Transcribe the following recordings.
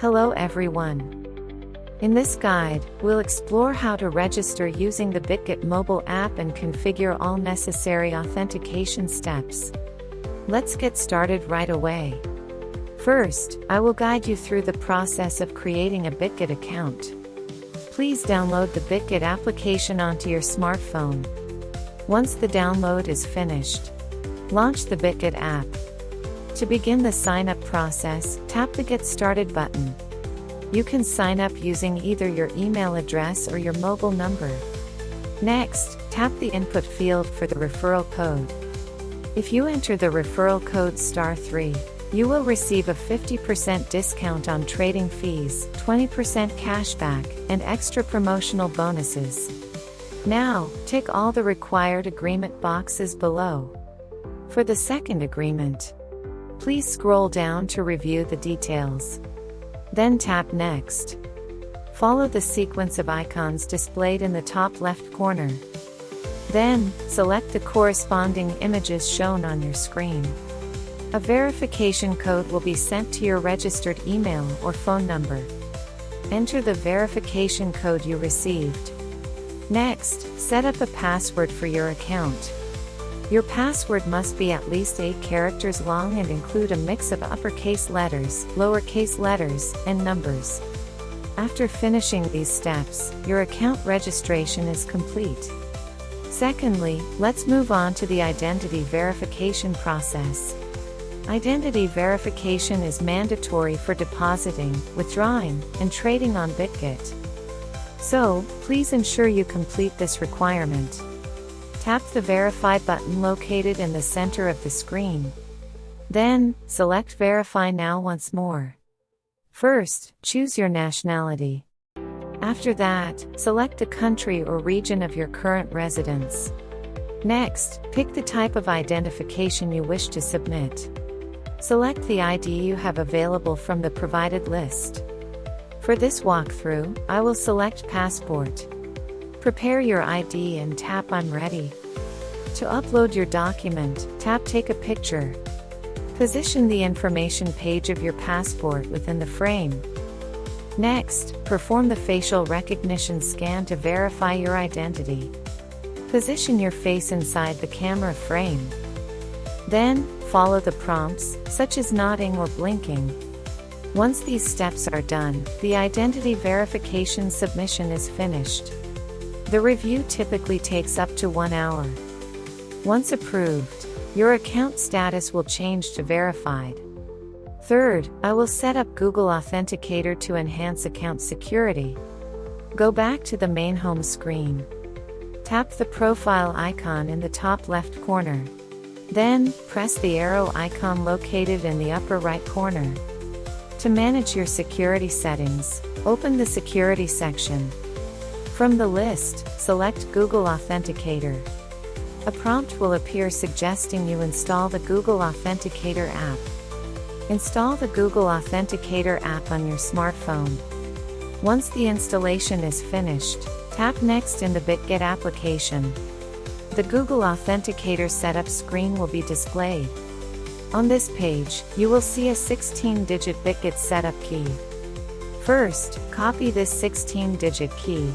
Hello everyone. In this guide, we'll explore how to register using the Bitget mobile app and configure all necessary authentication steps. Let's get started right away. First, I will guide you through the process of creating a Bitget account. Please download the Bitget application onto your smartphone. Once the download is finished, launch the Bitget app. To begin the sign-up process, tap the Get Started button. You can sign up using either your email address or your mobile number. Next, tap the input field for the referral code. If you enter the referral code *3, you will receive a 50% discount on trading fees, 20% cashback, and extra promotional bonuses. Now, tick all the required agreement boxes below. For the second agreement, please scroll down to review the details. Then tap Next. Follow the sequence of icons displayed in the top left corner. Then, select the corresponding images shown on your screen. A verification code will be sent to your registered email or phone number. Enter the verification code you received. Next, set up a password for your account. Your password must be at least 8 characters long and include a mix of uppercase letters, lowercase letters, and numbers. After finishing these steps, your account registration is complete. Secondly, let's move on to the identity verification process. Identity verification is mandatory for depositing, withdrawing, and trading on Bitget. So, please ensure you complete this requirement. Tap the Verify button located in the center of the screen. Then, select Verify Now once more. First, choose your nationality. After that, select the country or region of your current residence. Next, pick the type of identification you wish to submit. Select the ID you have available from the provided list. For this walkthrough, I will select Passport. Prepare your ID and tap I'm ready. To upload your document, tap Take a picture. Position the information page of your passport within the frame. Next, perform the facial recognition scan to verify your identity. Position your face inside the camera frame. Then, follow the prompts, such as nodding or blinking. Once these steps are done, the identity verification submission is finished. The review typically takes up to 1 hour. Once approved, your account status will change to verified. Third, I will set up Google Authenticator to enhance account security. Go back to the main home screen. Tap the profile icon in the top left corner. Then, press the arrow icon located in the upper right corner. To manage your security settings, open the Security section. From the list, select Google Authenticator. A prompt will appear suggesting you install the Google Authenticator app. Install the Google Authenticator app on your smartphone. Once the installation is finished, tap Next in the Bitget application. The Google Authenticator setup screen will be displayed. On this page, you will see a 16-digit Bitget setup key. First, copy this 16-digit key.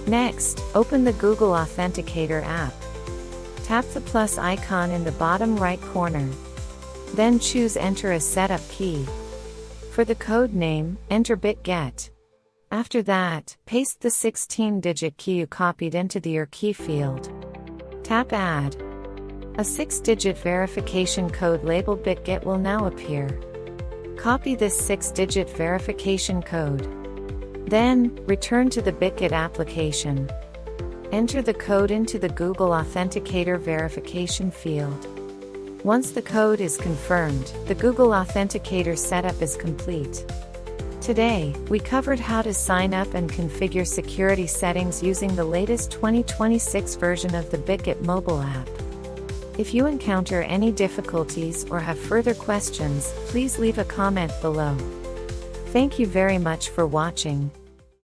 Next, open the Google Authenticator app. Tap the plus icon in the bottom right corner. Then choose Enter a setup key. For the code name, enter Bitget. After that, paste the 16-digit key you copied into your key field. Tap Add. A 6-digit verification code labeled Bitget will now appear. Copy this 6-digit verification code. Then, return to the Bitget application. Enter the code into the Google Authenticator verification field. Once the code is confirmed, the Google Authenticator setup is complete. Today, we covered how to sign up and configure security settings using the latest 2026 version of the Bitget mobile app. If you encounter any difficulties or have further questions, please leave a comment below. Thank you very much for watching.